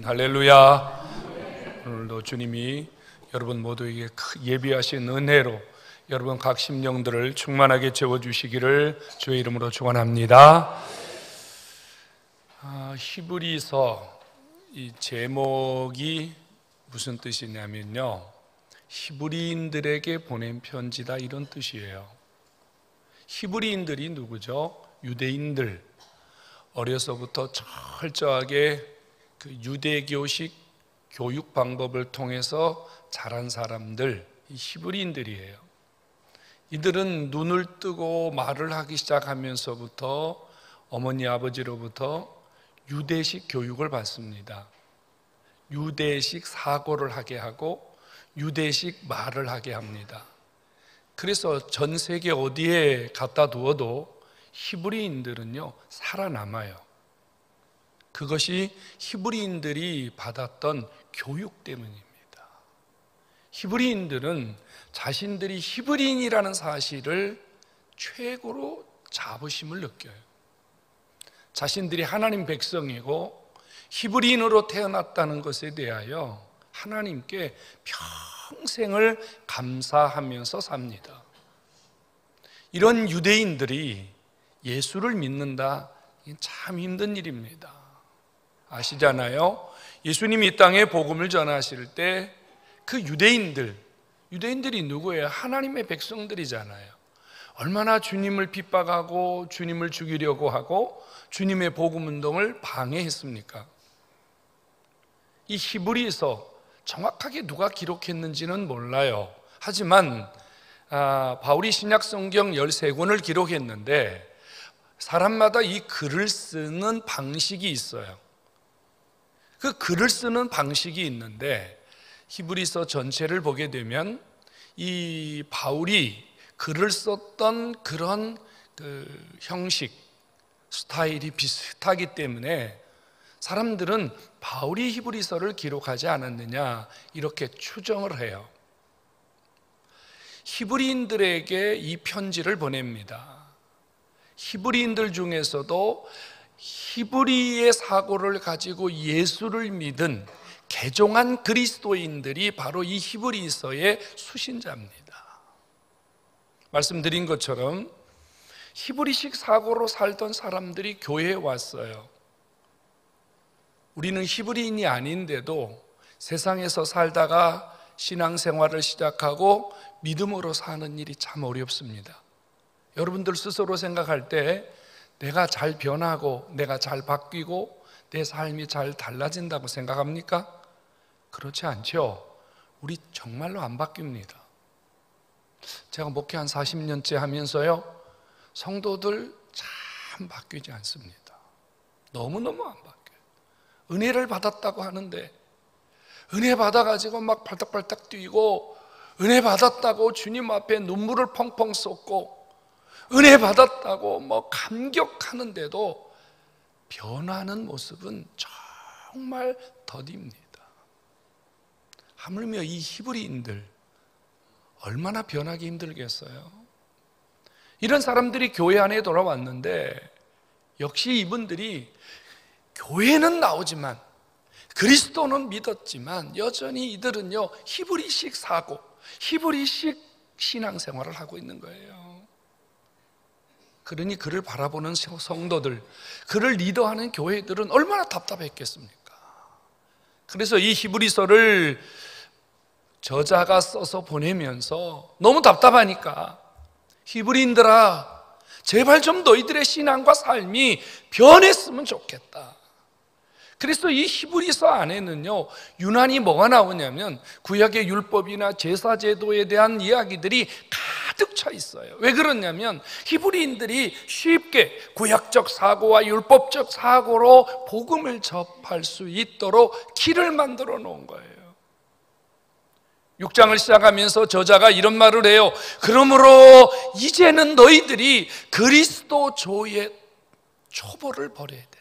할렐루야. 오늘도 주님이 여러분 모두에게 예비하신 은혜로 여러분 각 심령들을 충만하게 채워주시기를 주의 이름으로 축원합니다. 히브리서 이 제목이 무슨 뜻이냐면요, 히브리인들에게 보낸 편지다, 이런 뜻이에요. 히브리인들이 누구죠? 유대인들. 어려서부터 철저하게 그 유대교식 교육 방법을 통해서 자란 사람들, 이 히브리인들이에요. 이들은 눈을 뜨고 말을 하기 시작하면서부터 어머니 아버지로부터 유대식 교육을 받습니다. 유대식 사고를 하게 하고 유대식 말을 하게 합니다. 그래서 전 세계 어디에 갖다 두어도 히브리인들은요 살아남아요. 그것이 히브리인들이 받았던 교육 때문입니다. 히브리인들은 자신들이 히브리인이라는 사실을 최고로 자부심을 느껴요. 자신들이 하나님 백성이고 히브리인으로 태어났다는 것에 대하여 하나님께 평생을 감사하면서 삽니다. 이런 유대인들이 예수를 믿는다, 참 힘든 일입니다. 아시잖아요. 예수님이 이 땅에 복음을 전하실 때 그 유대인들이 누구예요? 하나님의 백성들이잖아요. 얼마나 주님을 핍박하고 주님을 죽이려고 하고 주님의 복음 운동을 방해했습니까? 이 히브리서 정확하게 누가 기록했는지는 몰라요. 하지만 바울이 신약 성경 13권을 기록했는데 사람마다 이 글을 쓰는 방식이 있어요. 그 글을 쓰는 방식이 있는데 히브리서 전체를 보게 되면 이 바울이 글을 썼던 그런 그 형식, 스타일이 비슷하기 때문에 사람들은 바울이 히브리서를 기록하지 않았느냐 이렇게 추정을 해요. 히브리인들에게 이 편지를 보냅니다. 히브리인들 중에서도 히브리의 사고를 가지고 예수를 믿은 개종한 그리스도인들이 바로 이 히브리서의 수신자입니다. 말씀드린 것처럼 히브리식 사고로 살던 사람들이 교회에 왔어요. 우리는 히브리인이 아닌데도 세상에서 살다가 신앙생활을 시작하고 믿음으로 사는 일이 참 어렵습니다. 여러분들 스스로 생각할 때 내가 잘 변하고 내가 잘 바뀌고 내 삶이 잘 달라진다고 생각합니까? 그렇지 않죠. 우리 정말로 안 바뀝니다. 제가 목회 한 40년째 하면서요, 성도들 참 바뀌지 않습니다. 너무너무 안 바뀌어요. 은혜를 받았다고 하는데 은혜 받아가지고 막 발딱발딱 뛰고 은혜 받았다고 주님 앞에 눈물을 펑펑 쏟고 은혜 받았다고 뭐 감격하는데도 변하는 모습은 정말 더딥니다. 하물며 이 히브리인들 얼마나 변하기 힘들겠어요. 이런 사람들이 교회 안에 돌아왔는데 역시 이분들이 교회는 나오지만 그리스도는 믿었지만 여전히 이들은요 히브리식 사고, 히브리식 신앙생활을 하고 있는 거예요. 그러니 그를 바라보는 성도들, 그를 리더하는 교회들은 얼마나 답답했겠습니까? 그래서 이 히브리서를 저자가 써서 보내면서 너무 답답하니까 히브리인들아, 제발 좀 너희들의 신앙과 삶이 변했으면 좋겠다. 그래서 이 히브리서 안에는요 유난히 뭐가 나오냐면 구약의 율법이나 제사제도에 대한 이야기들이 가득 차 있어요. 왜 그러냐면 히브리인들이 쉽게 구약적 사고와 율법적 사고로 복음을 접할 수 있도록 길을 만들어 놓은 거예요. 6장을 시작하면서 저자가 이런 말을 해요. 그러므로 이제는 너희들이 그리스도조의 초보를 버려야 된다.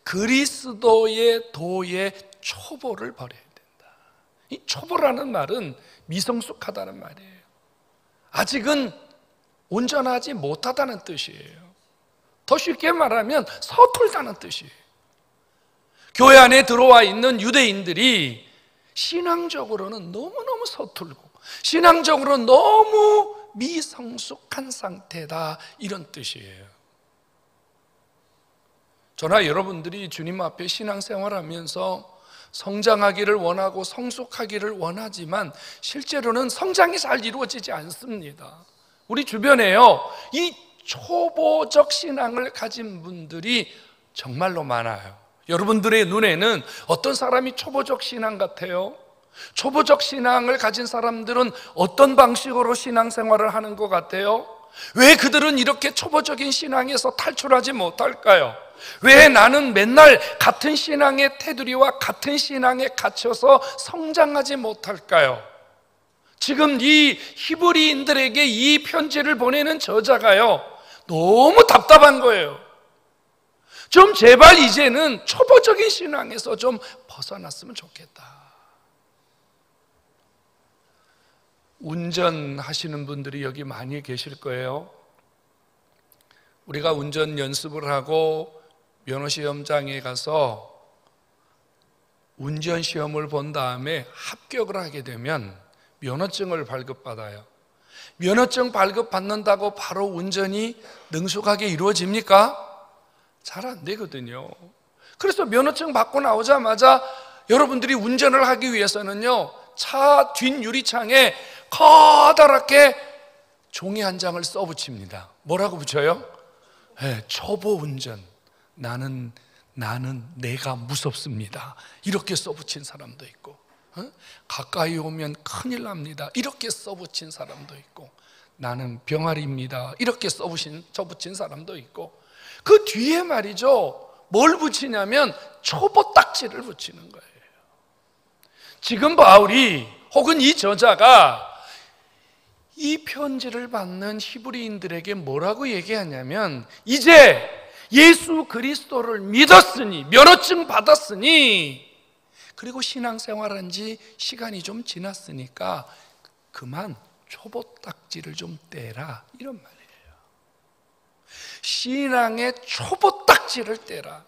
그리스도의 도의 초보를 버려야 된다. 이 초보라는 말은 미성숙하다는 말이에요. 아직은 온전하지 못하다는 뜻이에요. 더 쉽게 말하면 서툴다는 뜻이에요. 교회 안에 들어와 있는 유대인들이 신앙적으로는 너무너무 서툴고 신앙적으로 너무 미성숙한 상태다, 이런 뜻이에요. 저나 여러분들이 주님 앞에 신앙생활하면서 성장하기를 원하고 성숙하기를 원하지만 실제로는 성장이 잘 이루어지지 않습니다. 우리 주변에요, 이 초보적 신앙을 가진 분들이 정말로 많아요. 여러분들의 눈에는 어떤 사람이 초보적 신앙 같아요? 초보적 신앙을 가진 사람들은 어떤 방식으로 신앙생활을 하는 것 같아요? 왜 그들은 이렇게 초보적인 신앙에서 탈출하지 못할까요? 왜 나는 맨날 같은 신앙의 테두리와 같은 신앙에 갇혀서 성장하지 못할까요? 지금 이 히브리인들에게 이 편지를 보내는 저자가요, 너무 답답한 거예요. 좀 제발 이제는 초보적인 신앙에서 좀 벗어났으면 좋겠다. 운전하시는 분들이 여기 많이 계실 거예요. 우리가 운전 연습을 하고 면허시험장에 가서 운전시험을 본 다음에 합격을 하게 되면 면허증을 발급받아요. 면허증 발급받는다고 바로 운전이 능숙하게 이루어집니까? 잘 안 되거든요. 그래서 면허증 받고 나오자마자 여러분들이 운전을 하기 위해서는요, 차 뒷유리창에 커다랗게 종이 한 장을 써붙입니다. 뭐라고 붙여요? 네, 초보 운전. 나는 내가 무섭습니다. 이렇게 써붙인 사람도 있고, 가까이 오면 큰일 납니다. 이렇게 써붙인 사람도 있고, 나는 병아리입니다. 이렇게 써붙인 사람도 있고, 그 뒤에 말이죠, 뭘 붙이냐면 초보 딱지를 붙이는 거예요. 지금 바울이 혹은 이 저자가 이 편지를 받는 히브리인들에게 뭐라고 얘기하냐면, 이제 예수 그리스도를 믿었으니, 면허증 받았으니, 그리고 신앙생활한 지 시간이 좀 지났으니까 그만 초보 딱지를 좀 떼라, 이런 말이에요. 신앙의 초보 딱지를 떼라.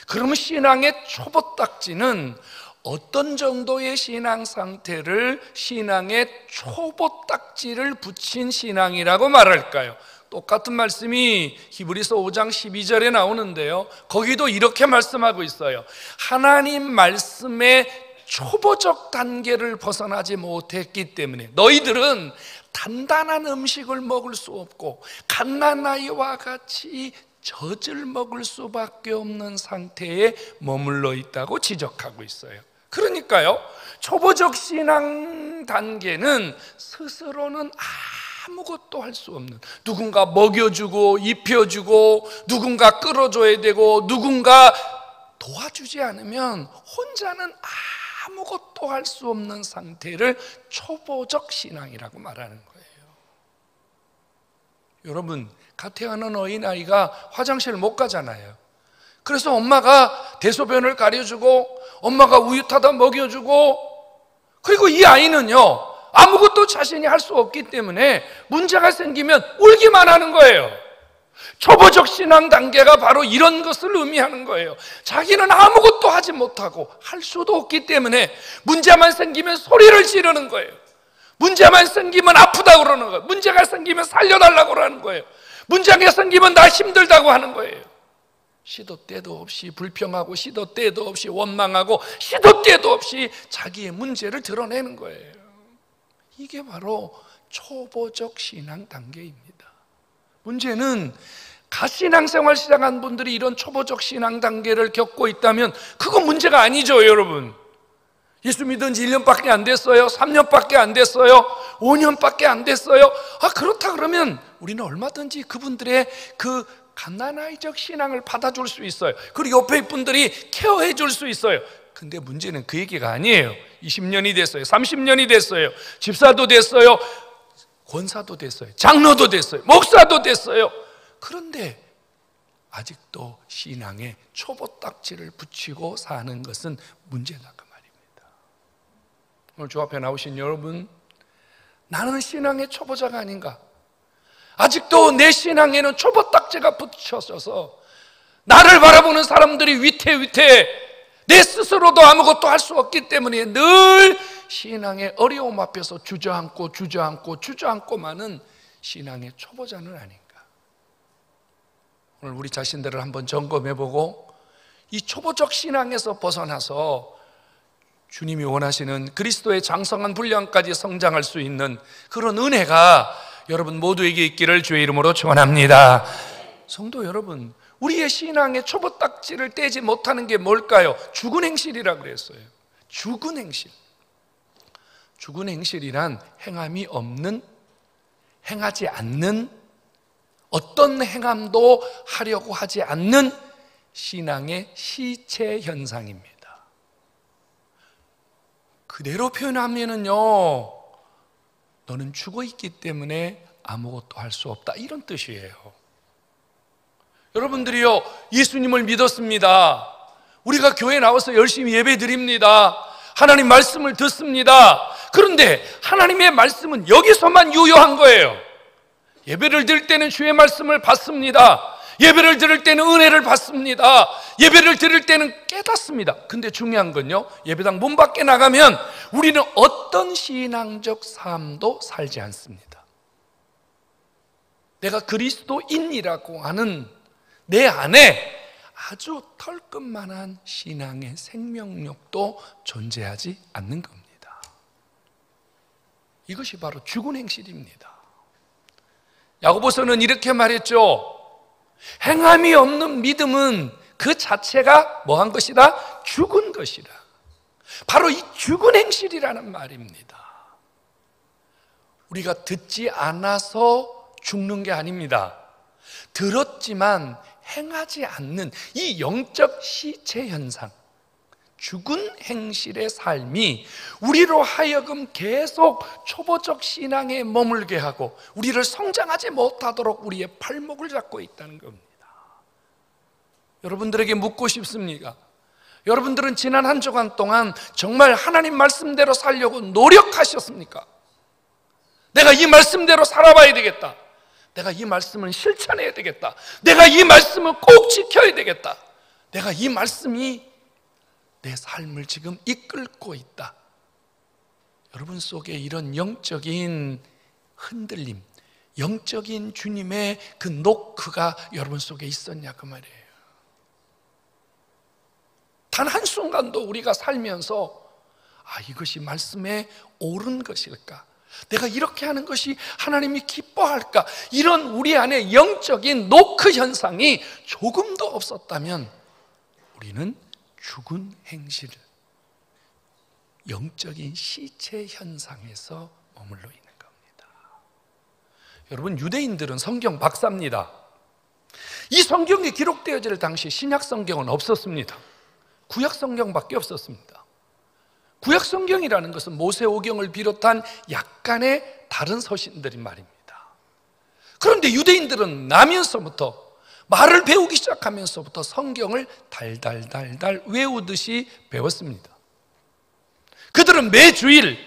그러면 신앙의 초보 딱지는 어떤 정도의 신앙 상태를 신앙의 초보 딱지를 붙인 신앙이라고 말할까요? 똑같은 말씀이 히브리서 5장 12절에 나오는데요, 거기도 이렇게 말씀하고 있어요. 하나님 말씀의 초보적 단계를 벗어나지 못했기 때문에 너희들은 단단한 음식을 먹을 수 없고 갓난아이와 같이 젖을 먹을 수밖에 없는 상태에 머물러 있다고 지적하고 있어요. 그러니까요, 초보적 신앙 단계는 스스로는 아무것도 할 수 없는, 누군가 먹여주고 입혀주고 누군가 끌어줘야 되고 누군가 도와주지 않으면 혼자는 아무것도 할 수 없는 상태를 초보적 신앙이라고 말하는 거예요. 여러분, 갓 태어난 어린아이가 화장실 못 가잖아요. 그래서 엄마가 대소변을 가려주고 엄마가 우유 타다 먹여주고, 그리고 이 아이는요, 아무것도 자신이 할 수 없기 때문에 문제가 생기면 울기만 하는 거예요. 초보적 신앙 단계가 바로 이런 것을 의미하는 거예요. 자기는 아무것도 하지 못하고 할 수도 없기 때문에 문제만 생기면 소리를 지르는 거예요. 문제만 생기면 아프다고 그러는 거예요. 문제가 생기면 살려달라고 그러는 거예요. 문제가 생기면 나 힘들다고 하는 거예요. 시도 때도 없이 불평하고 시도 때도 없이 원망하고 시도 때도 없이 자기의 문제를 드러내는 거예요. 이게 바로 초보적 신앙 단계입니다. 문제는 갓신앙생활 시작한 분들이 이런 초보적 신앙 단계를 겪고 있다면 그건 문제가 아니죠, 여러분. 예수 믿은 지 1년밖에 안 됐어요? 3년밖에 안 됐어요? 5년밖에 안 됐어요? 그렇다 그러면 우리는 얼마든지 그분들의 그 갓난아이적 신앙을 받아줄 수 있어요. 그리고 옆에 분들이 케어해 줄 수 있어요. 근데 문제는 그 얘기가 아니에요. 20년이 됐어요. 30년이 됐어요. 집사도 됐어요. 권사도 됐어요. 장로도 됐어요. 목사도 됐어요. 그런데 아직도 신앙에 초보 딱지를 붙이고 사는 것은 문제다, 그 말입니다. 오늘 주 앞에 나오신 여러분, 나는 신앙의 초보자가 아닌가? 아직도 내 신앙에는 초보 딱지가 붙여져서 나를 바라보는 사람들이 위태위태 내 스스로도 아무것도 할 수 없기 때문에 늘 신앙의 어려움 앞에서 주저앉고만은 신앙의 초보자는 아닌가. 오늘 우리 자신들을 한번 점검해보고 이 초보적 신앙에서 벗어나서 주님이 원하시는 그리스도의 장성한 분량까지 성장할 수 있는 그런 은혜가 여러분 모두에게 있기를 주의 이름으로 축원합니다. 성도 여러분, 우리의 신앙의 초보딱지를 떼지 못하는 게 뭘까요? 죽은 행실이라고 그랬어요. 죽은 행실. 죽은 행실이란 행함이 없는, 행하지 않는, 어떤 행함도 하려고 하지 않는 신앙의 시체 현상입니다. 그대로 표현하면은요, 너는 죽어 있기 때문에 아무것도 할 수 없다, 이런 뜻이에요. 여러분들이요, 예수님을 믿었습니다. 우리가 교회 나와서 열심히 예배 드립니다. 하나님 말씀을 듣습니다. 그런데 하나님의 말씀은 여기서만 유효한 거예요. 예배를 드릴 때는 주의 말씀을 받습니다. 예배를 드릴 때는 은혜를 받습니다. 예배를 드릴 때는 깨닫습니다. 근데 중요한 건요, 예배당 문 밖에 나가면 우리는 어떤 신앙적 삶도 살지 않습니다. 내가 그리스도인이라고 하는 내 안에 아주 털끝만한 신앙의 생명력도 존재하지 않는 겁니다. 이것이 바로 죽은 행실입니다. 야고보서는 이렇게 말했죠. 행함이 없는 믿음은 그 자체가 뭐한 것이다? 죽은 것이다. 바로 이 죽은 행실이라는 말입니다. 우리가 듣지 않아서 죽는 게 아닙니다. 들었지만 행하지 않는 이 영적 시체 현상, 죽은 행실의 삶이 우리로 하여금 계속 초보적 신앙에 머물게 하고 우리를 성장하지 못하도록 우리의 발목을 잡고 있다는 겁니다. 여러분들에게 묻고 싶습니다. 여러분들은 지난 한 주간 동안 정말 하나님 말씀대로 살려고 노력하셨습니까? 내가 이 말씀대로 살아봐야 되겠다. 내가 이 말씀을 실천해야 되겠다. 내가 이 말씀을 꼭 지켜야 되겠다. 내가 이 말씀이 내 삶을 지금 이끌고 있다. 여러분 속에 이런 영적인 흔들림, 영적인 주님의 그 노크가 여러분 속에 있었냐 그 말이에요. 단 한순간도 우리가 살면서 이것이 말씀에 옳은 것일까? 내가 이렇게 하는 것이 하나님이 기뻐할까? 이런 우리 안에 영적인 노크 현상이 조금도 없었다면 우리는 죽은 행실, 영적인 시체 현상에서 머물러 있는 겁니다. 여러분, 유대인들은 성경 박사입니다. 이 성경이 기록되어질 당시 신약 성경은 없었습니다. 구약 성경밖에 없었습니다. 구약 성경이라는 것은 모세오경을 비롯한 약간의 다른 서신들인 말입니다. 그런데 유대인들은 나면서부터, 말을 배우기 시작하면서부터 성경을 달달달달 외우듯이 배웠습니다. 그들은 매주일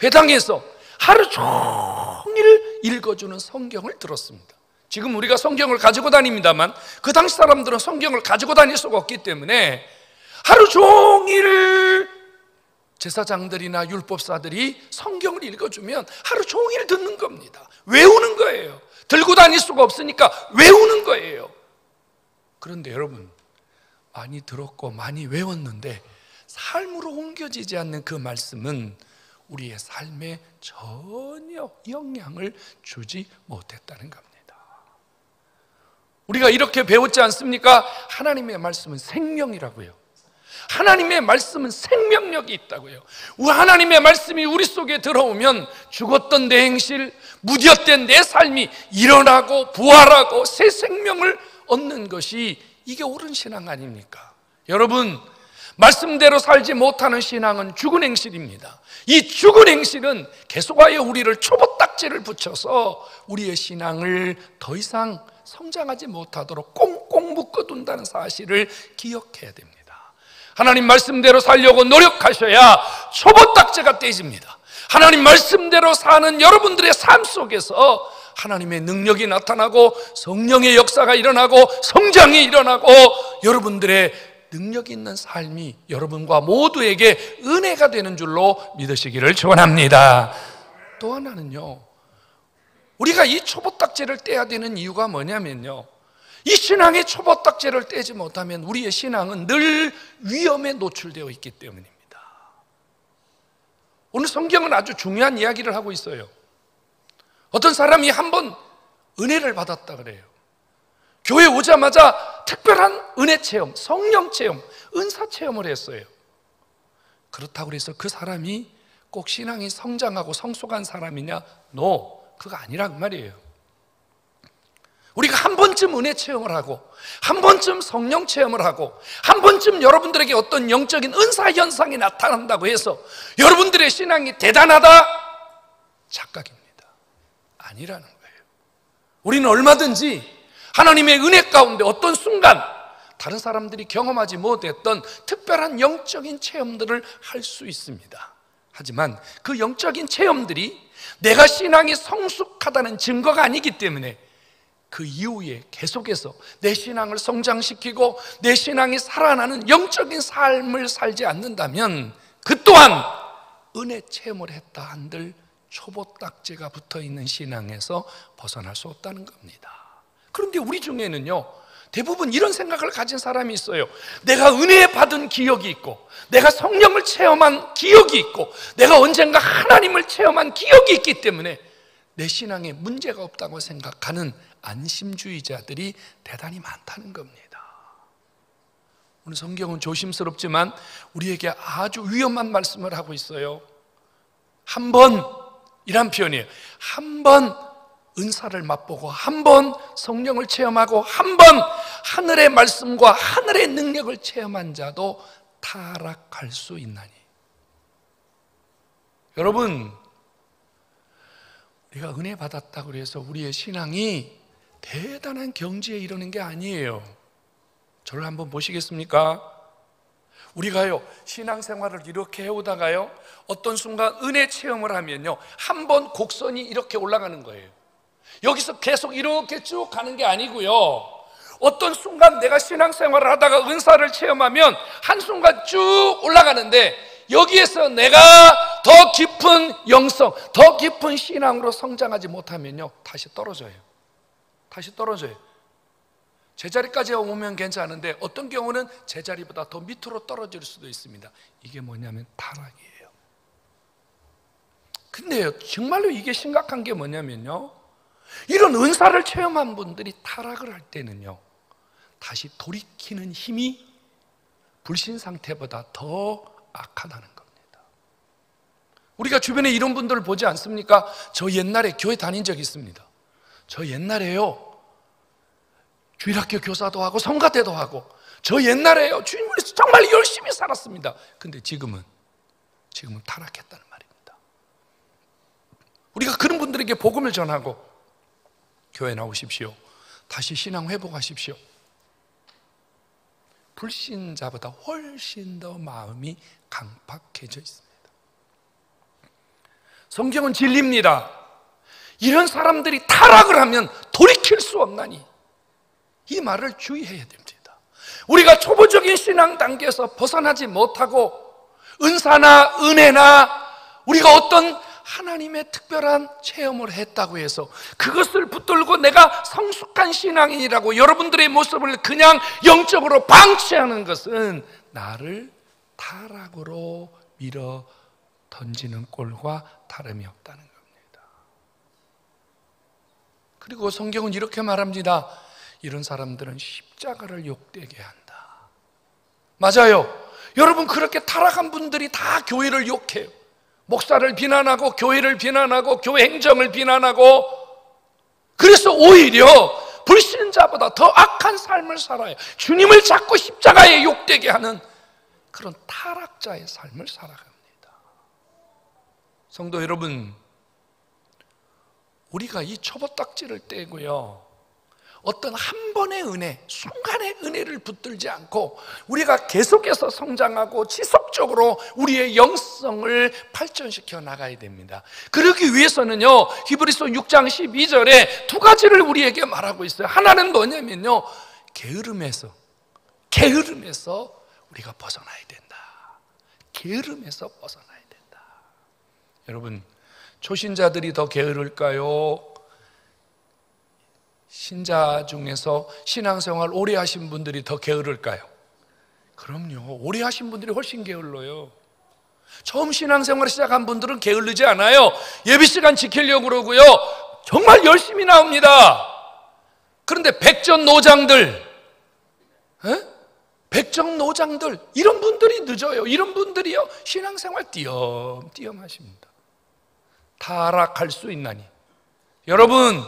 회당에서 하루 종일 읽어주는 성경을 들었습니다. 지금 우리가 성경을 가지고 다닙니다만 그 당시 사람들은 성경을 가지고 다닐 수가 없기 때문에 하루 종일 제사장들이나 율법사들이 성경을 읽어주면 하루 종일 듣는 겁니다. 외우는 거예요. 들고 다닐 수가 없으니까 외우는 거예요. 그런데 여러분, 많이 들었고 많이 외웠는데 삶으로 옮겨지지 않는 그 말씀은 우리의 삶에 전혀 영향을 주지 못했다는 겁니다. 우리가 이렇게 배웠지 않습니까? 하나님의 말씀은 생명이라고요. 하나님의 말씀은 생명력이 있다고요. 하나님의 말씀이 우리 속에 들어오면 죽었던 내 행실, 무디었던 내 삶이 일어나고 부활하고 새 생명을 얻는 것이, 이게 옳은 신앙 아닙니까? 여러분, 말씀대로 살지 못하는 신앙은 죽은 행실입니다. 이 죽은 행실은 계속하여 우리를 초보딱지를 붙여서 우리의 신앙을 더 이상 성장하지 못하도록 꽁꽁 묶어둔다는 사실을 기억해야 됩니다. 하나님 말씀대로 살려고 노력하셔야 초보딱지가 떼집니다. 하나님 말씀대로 사는 여러분들의 삶 속에서 하나님의 능력이 나타나고 성령의 역사가 일어나고 성장이 일어나고 여러분들의 능력 있는 삶이 여러분과 모두에게 은혜가 되는 줄로 믿으시기를 축원합니다. 또 하나는요, 우리가 이 초보딱지를 떼야 되는 이유가 뭐냐면요, 이 신앙의 초보딱지를 떼지 못하면 우리의 신앙은 늘 위험에 노출되어 있기 때문입니다. 오늘 성경은 아주 중요한 이야기를 하고 있어요. 어떤 사람이 한번 은혜를 받았다 그래요. 교회 오자마자 특별한 은혜 체험, 성령 체험, 은사 체험을 했어요. 그렇다고 해서 그 사람이 꼭 신앙이 성장하고 성숙한 사람이냐? No, 그거 아니란 말이에요. 우리가 한 번쯤 은혜 체험을 하고 한 번쯤 성령 체험을 하고 한 번쯤 여러분들에게 어떤 영적인 은사 현상이 나타난다고 해서 여러분들의 신앙이 대단하다? 착각입니다. 아니라는 거예요. 우리는 얼마든지 하나님의 은혜 가운데 어떤 순간 다른 사람들이 경험하지 못했던 특별한 영적인 체험들을 할 수 있습니다. 하지만 그 영적인 체험들이 내가 신앙이 성숙하다는 증거가 아니기 때문에 그 이후에 계속해서 내 신앙을 성장시키고 내 신앙이 살아나는 영적인 삶을 살지 않는다면 그 또한 은혜 체험을 했다 한들 초보딱지가 붙어있는 신앙에서 벗어날 수 없다는 겁니다. 그런데 우리 중에는요, 대부분 이런 생각을 가진 사람이 있어요. 내가 은혜 받은 기억이 있고 내가 성령을 체험한 기억이 있고 내가 언젠가 하나님을 체험한 기억이 있기 때문에 내 신앙에 문제가 없다고 생각하는 안심주의자들이 대단히 많다는 겁니다. 오늘 성경은 조심스럽지만 우리에게 아주 위험한 말씀을 하고 있어요. 한 번이란 표현이에요. 한 번 은사를 맛보고 한 번 성령을 체험하고 한 번 하늘의 말씀과 하늘의 능력을 체험한 자도 타락할 수 있나니. 여러분, 우리가 은혜 받았다고 해서 우리의 신앙이 대단한 경지에 이르는 게 아니에요. 저를 한번 보시겠습니까? 우리가요, 신앙생활을 이렇게 해오다가요, 어떤 순간 은혜 체험을 하면요, 한 번 곡선이 이렇게 올라가는 거예요. 여기서 계속 이렇게 쭉 가는 게 아니고요, 어떤 순간 내가 신앙생활을 하다가 은사를 체험하면 한순간 쭉 올라가는데 여기에서 내가 더 깊은 영성, 더 깊은 신앙으로 성장하지 못하면요, 다시 떨어져요. 다시 떨어져요. 제자리까지 오면 괜찮은데 어떤 경우는 제자리보다 더 밑으로 떨어질 수도 있습니다. 이게 뭐냐면 타락이에요. 근데요, 정말로 이게 심각한 게 뭐냐면요, 이런 은사를 체험한 분들이 타락을 할 때는요, 다시 돌이키는 힘이 불신 상태보다 더 악하다는 겁니다. 우리가 주변에 이런 분들을 보지 않습니까? 저 옛날에 교회 다닌 적이 있습니다. 저 옛날에요, 주일학교 교사도 하고 성가대도 하고, 저 옛날에요, 주님을 위해서 정말 열심히 살았습니다. 근데 지금은 타락했다는 말입니다. 우리가 그런 분들에게 복음을 전하고 교회 나오십시오, 다시 신앙 회복하십시오, 불신자보다 훨씬 더 마음이 강팍해져 있습니다. 성경은 진리입니다. 이런 사람들이 타락을 하면 돌이킬 수 없나니, 이 말을 주의해야 됩니다. 우리가 초보적인 신앙 단계에서 벗어나지 못하고 은사나 은혜나 우리가 어떤 하나님의 특별한 체험을 했다고 해서 그것을 붙들고 내가 성숙한 신앙인이라고 여러분들의 모습을 그냥 영적으로 방치하는 것은 나를 타락으로 밀어 던지는 꼴과 다름이 없다는 겁니다. 그리고 성경은 이렇게 말합니다. 이런 사람들은 십자가를 욕되게 한다. 맞아요. 여러분, 그렇게 타락한 분들이 다 교회를 욕해요. 목사를 비난하고 교회를 비난하고 교회 행정을 비난하고, 그래서 오히려 불신자보다 더 악한 삶을 살아요. 주님을 자꾸 십자가에 욕되게 하는 그런 타락자의 삶을 살아갑니다. 성도 여러분, 우리가 이 초보딱지를 떼고요, 어떤 한 번의 은혜, 순간의 은혜를 붙들지 않고 우리가 계속해서 성장하고 지속적으로 우리의 영성을 발전시켜 나가야 됩니다. 그러기 위해서는요, 히브리서 6장 12절에 두 가지를 우리에게 말하고 있어요. 하나는 뭐냐면요, 게으름에서 우리가 벗어나야 된다. 게으름에서 벗어나야 된다. 여러분, 초신자들이 더 게으를까요? 신자 중에서 신앙생활 오래 하신 분들이 더 게으를까요? 그럼요, 오래 하신 분들이 훨씬 게을러요. 처음 신앙생활을 시작한 분들은 게을르지 않아요. 예비시간 지키려고 그러고요, 정말 열심히 나옵니다. 그런데 백전노장들, 이런 분들이 늦어요. 이런 분들이요, 신앙생활 띄엄띄엄 하십니다. 타락할 수 있나니. 여러분,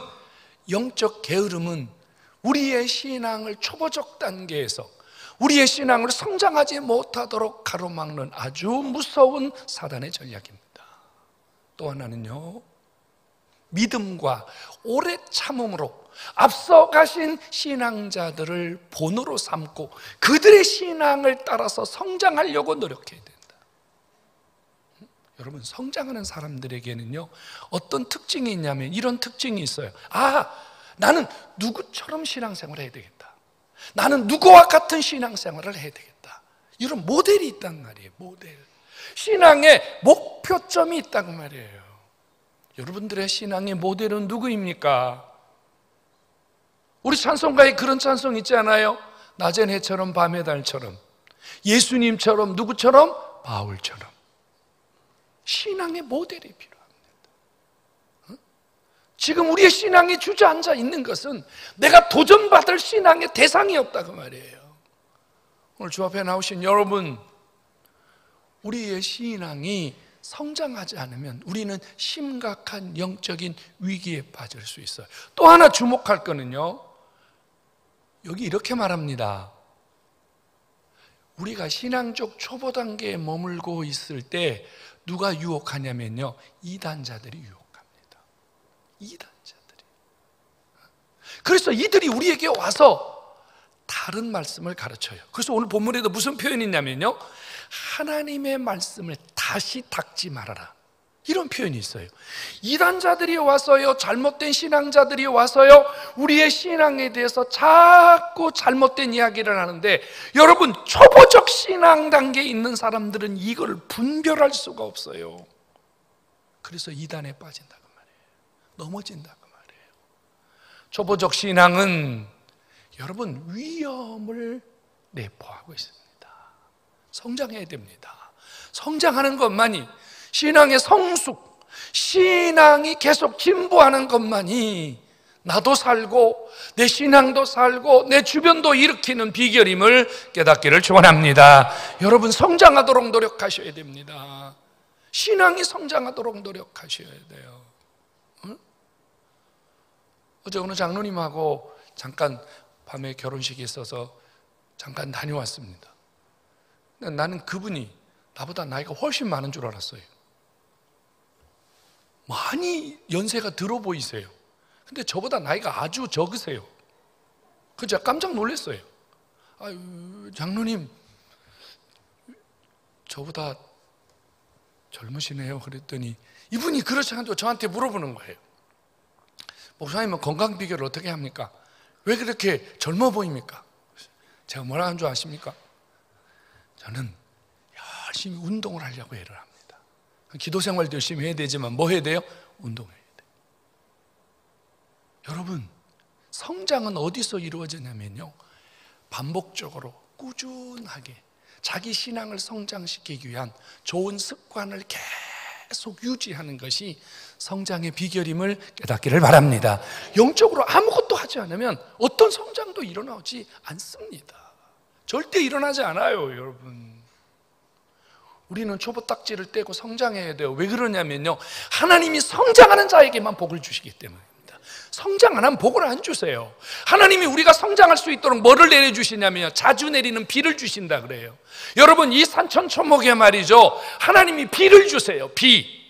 영적 게으름은 우리의 신앙을 초보적 단계에서 우리의 신앙을 성장하지 못하도록 가로막는 아주 무서운 사단의 전략입니다. 또 하나는요, 믿음과 오래 참음으로 앞서가신 신앙자들을 본으로 삼고 그들의 신앙을 따라서 성장하려고 노력해야 된다. 여러분, 성장하는 사람들에게는요, 어떤 특징이 있냐면 이런 특징이 있어요. 나는 누구처럼 신앙생활을 해야 되겠다. 나는 누구와 같은 신앙생활을 해야 되겠다. 이런 모델이 있단 말이에요. 모델. 신앙의 목표점이 있단 말이에요. 여러분들의 신앙의 모델은 누구입니까? 우리 찬송가에 그런 찬송 있지 않아요? 낮엔 해처럼 밤의 달처럼, 예수님처럼, 누구처럼? 바울처럼. 신앙의 모델이 필요합니다. 지금 우리의 신앙이 주저앉아 있는 것은 내가 도전받을 신앙의 대상이 없다고 말이에요. 오늘 주 앞에 나오신 여러분, 우리의 신앙이 성장하지 않으면 우리는 심각한 영적인 위기에 빠질 수 있어요. 또 하나 주목할 거는요, 여기 이렇게 말합니다. 우리가 신앙적 초보 단계에 머물고 있을 때 누가 유혹하냐면요, 이단자들이 유혹합니다. 이단자들이. 그래서 이들이 우리에게 와서 다른 말씀을 가르쳐요. 그래서 오늘 본문에도 무슨 표현이 있냐면요, 하나님의 말씀을 다시 닦지 말아라, 이런 표현이 있어요. 이단자들이 와서요, 잘못된 신앙자들이 와서요, 우리의 신앙에 대해서 자꾸 잘못된 이야기를 하는데, 여러분, 초보적 신앙 단계에 있는 사람들은 이걸 분별할 수가 없어요. 그래서 이단에 빠진다고 말이에요. 넘어진다고 말이에요. 초보적 신앙은 여러분 위험을 내포하고 있습니다. 성장해야 됩니다. 성장하는 것만이, 신앙의 성숙, 신앙이 계속 진보하는 것만이 나도 살고 내 신앙도 살고 내 주변도 일으키는 비결임을 깨닫기를 축원합니다. 여러분, 성장하도록 노력하셔야 됩니다. 신앙이 성장하도록 노력하셔야 돼요. 응? 어제 어느 장로님하고 잠깐 밤에 결혼식이 있어서 잠깐 다녀왔습니다. 나는 그분이 나보다 나이가 훨씬 많은 줄 알았어요. 많이 연세가 들어 보이세요. 근데 저보다 나이가 아주 적으세요. 그래서 제가 깜짝 놀랐어요. 아유, 장로님 저보다 젊으시네요. 그랬더니 이분이 그렇지 않고 저한테 물어보는 거예요. 목사님은 건강 비결을 어떻게 합니까? 왜 그렇게 젊어 보입니까? 제가 뭐라 하는 줄 아십니까? 저는 열심히 운동을 하려고 애를 합니다. 기도 생활도 열심히 해야 되지만 뭐 해야 돼요? 운동해야 돼요. 여러분, 성장은 어디서 이루어지냐면요, 반복적으로 꾸준하게 자기 신앙을 성장시키기 위한 좋은 습관을 계속 유지하는 것이 성장의 비결임을 깨닫기를 바랍니다. 영적으로 아무것도 하지 않으면 어떤 성장도 일어나지 않습니다. 절대 일어나지 않아요. 여러분, 우리는 초보 딱지를 떼고 성장해야 돼요. 왜 그러냐면요, 하나님이 성장하는 자에게만 복을 주시기 때문입니다. 성장 안 하면 복을 안 주세요. 하나님이 우리가 성장할 수 있도록 뭐를 내려주시냐면요, 자주 내리는 비를 주신다 그래요. 여러분, 이 산천초목에 말이죠, 하나님이 비를 주세요. 비,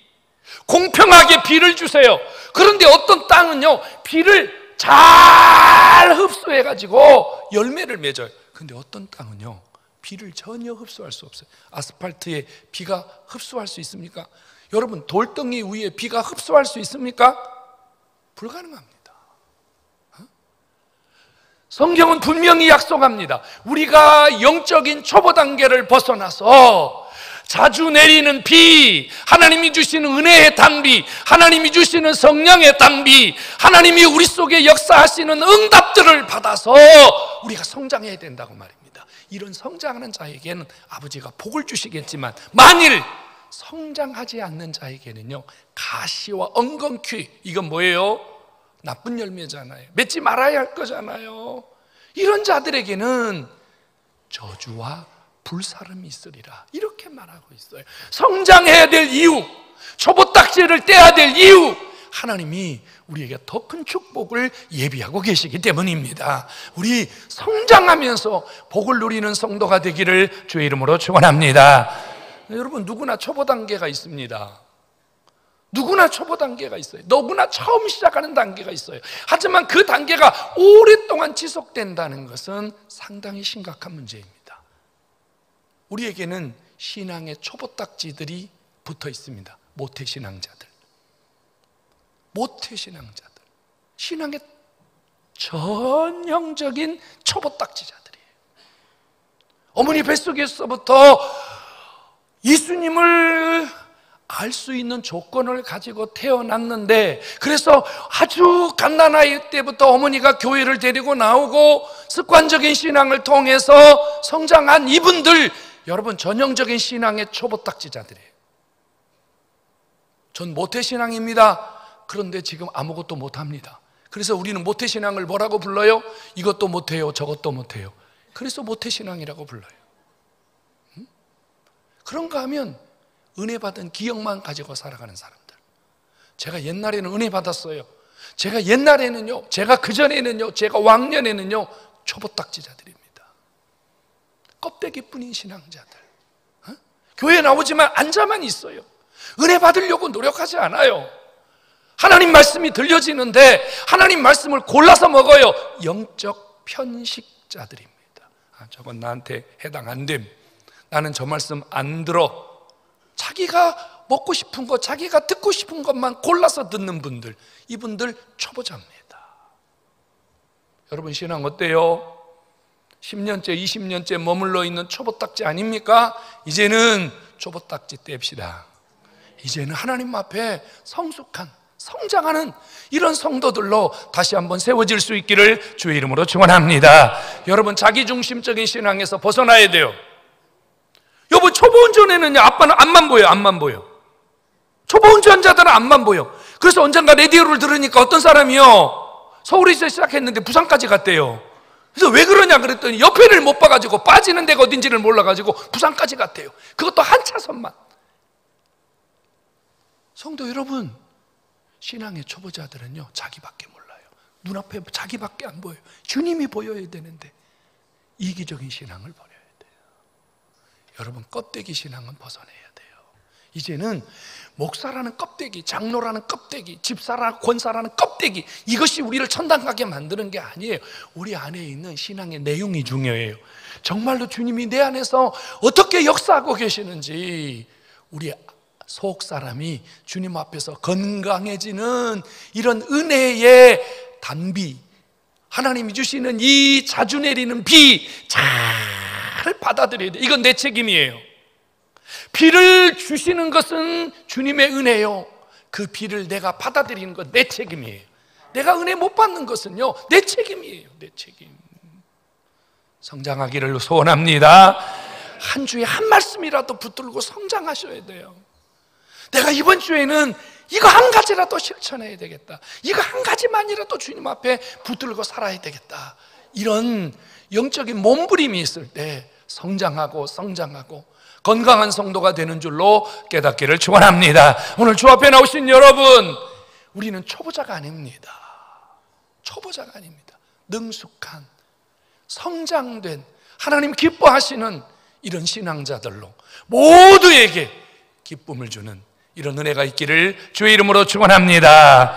공평하게 비를 주세요. 그런데 어떤 땅은요, 비를 잘 흡수해가지고 열매를 맺어요. 근데 어떤 땅은요, 비를 전혀 흡수할 수 없어요. 아스팔트에 비가 흡수할 수 있습니까? 여러분, 돌덩이 위에 비가 흡수할 수 있습니까? 불가능합니다. 성경은 분명히 약속합니다. 우리가 영적인 초보 단계를 벗어나서 자주 내리는 비, 하나님이 주시는 은혜의 단비, 하나님이 주시는 성령의 단비, 하나님이 우리 속에 역사하시는 응답들을 받아서 우리가 성장해야 된다고 말입니다. 이런 성장하는 자에게는 아버지가 복을 주시겠지만, 만일 성장하지 않는 자에게는요, 가시와 엉겅퀴, 이건 뭐예요? 나쁜 열매잖아요. 맺지 말아야 할 거잖아요. 이런 자들에게는 저주와 불사름이 있으리라, 이렇게 말하고 있어요. 성장해야 될 이유, 초보딱지를 떼야 될 이유, 하나님이 우리에게 더 큰 축복을 예비하고 계시기 때문입니다. 우리 성장하면서 복을 누리는 성도가 되기를 주의 이름으로 축원합니다. 여러분, 누구나 초보 단계가 있습니다. 누구나 초보 단계가 있어요. 누구나 처음 시작하는 단계가 있어요. 하지만 그 단계가 오랫동안 지속된다는 것은 상당히 심각한 문제입니다. 우리에게는 신앙의 초보딱지들이 붙어 있습니다. 모태신앙자들, 모태신앙자들, 신앙의 전형적인 초보딱지자들이에요. 어머니 뱃속에서부터 예수님을 알 수 있는 조건을 가지고 태어났는데, 그래서 아주 갓난아이 때부터 어머니가 교회를 데리고 나오고 습관적인 신앙을 통해서 성장한 이분들, 여러분, 전형적인 신앙의 초보딱지자들이에요. 전 모태신앙입니다. 그런데 지금 아무것도 못합니다. 그래서 우리는 모태신앙을 뭐라고 불러요? 이것도 못해요, 저것도 못해요. 그래서 모태신앙이라고 불러요. 그런가 하면 은혜 받은 기억만 가지고 살아가는 사람들. 제가 옛날에는 은혜 받았어요. 제가 옛날에는요, 제가 그전에는요, 제가 왕년에는요, 초보딱지자들입니다. 껍데기뿐인 신앙자들. 교회 나오지만 앉아만 있어요. 은혜 받으려고 노력하지 않아요. 하나님 말씀이 들려지는데 하나님 말씀을 골라서 먹어요. 영적 편식자들입니다. 저건 나한테 해당 안 됨, 나는 저 말씀 안 들어. 자기가 먹고 싶은 것, 자기가 듣고 싶은 것만 골라서 듣는 분들, 이분들 초보자입니다. 여러분, 신앙 어때요? 10년째, 20년째 머물러 있는 초보딱지 아닙니까? 이제는 초보딱지 뗍시다. 이제는 하나님 앞에 성숙한, 성장하는 이런 성도들로 다시 한번 세워질 수 있기를 주의 이름으로 축원합니다. 여러분, 자기중심적인 신앙에서 벗어나야 돼요. 여보, 초보 운전에는 아빠는 앞만 보여, 앞만 보여. 초보 운전자들은 앞만 보여. 그래서 언젠가 라디오를 들으니까 어떤 사람이요, 서울에서 시작했는데 부산까지 갔대요. 그래서 왜 그러냐 그랬더니 옆에를 못 봐가지고 빠지는 데가 어딘지를 몰라가지고 부산까지 갔대요. 그것도 한 차선만. 성도 여러분, 신앙의 초보자들은요, 자기밖에 몰라요. 눈앞에 자기밖에 안 보여요. 주님이 보여야 되는데 이기적인 신앙을 버려요. 여러분, 껍데기 신앙은 벗어내야 돼요. 이제는 목사라는 껍데기, 장로라는 껍데기, 집사라는 권사라는 껍데기, 이것이 우리를 천당 가게 만드는 게 아니에요. 우리 안에 있는 신앙의 내용이 중요해요. 정말로 주님이 내 안에서 어떻게 역사하고 계시는지, 우리 속 사람이 주님 앞에서 건강해지는 이런 은혜의 단비, 하나님이 주시는 이 자주 내리는 비 잘 받아들여야 돼. 이건 내 책임이에요. 비를 주시는 것은 주님의 은혜요, 그 비를 내가 받아들이는 건 내 책임이에요. 내가 은혜 못 받는 것은요, 내 책임이에요. 내 책임. 성장하기를 소원합니다. 한 주에 한 말씀이라도 붙들고 성장하셔야 돼요. 내가 이번 주에는 이거 한 가지라도 실천해야 되겠다, 이거 한 가지만이라도 주님 앞에 붙들고 살아야 되겠다, 이런 영적인 몸부림이 있을 때 성장하고 건강한 성도가 되는 줄로 깨닫기를 축원합니다. 오늘 주 앞에 나오신 여러분, 우리는 초보자가 아닙니다. 초보자가 아닙니다. 능숙한, 성장된, 하나님 기뻐하시는 이런 신앙자들로 모두에게 기쁨을 주는 이런 은혜가 있기를 주의 이름으로 축원합니다.